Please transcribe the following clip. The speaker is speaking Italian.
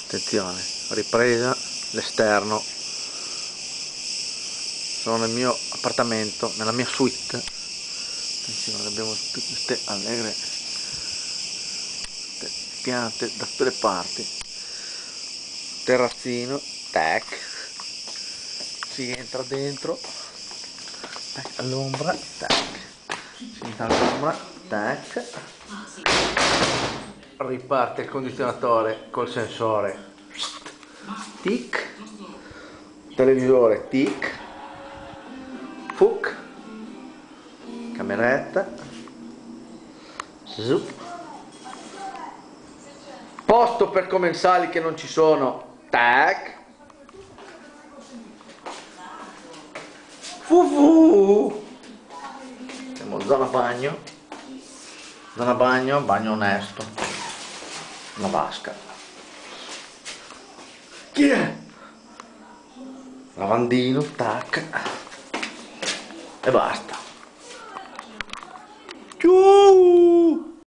Attenzione, ripresa l'esterno. Sono nel mio appartamento, nella mia suite. Attenzione, abbiamo tutte queste allegre piante da tutte le parti. Terrazzino, tac. Si entra dentro, tac, all'ombra, tac. Si entra all'ombra, tac. Riparte il condizionatore col sensore, tic. Televisore, tic. Fuc, cameretta, zup. Posto per commensali che non ci sono, tac. Fufu. Siamo zona bagno, bagno onesto, una vasca. Chi è? Lavandino, tac. E basta.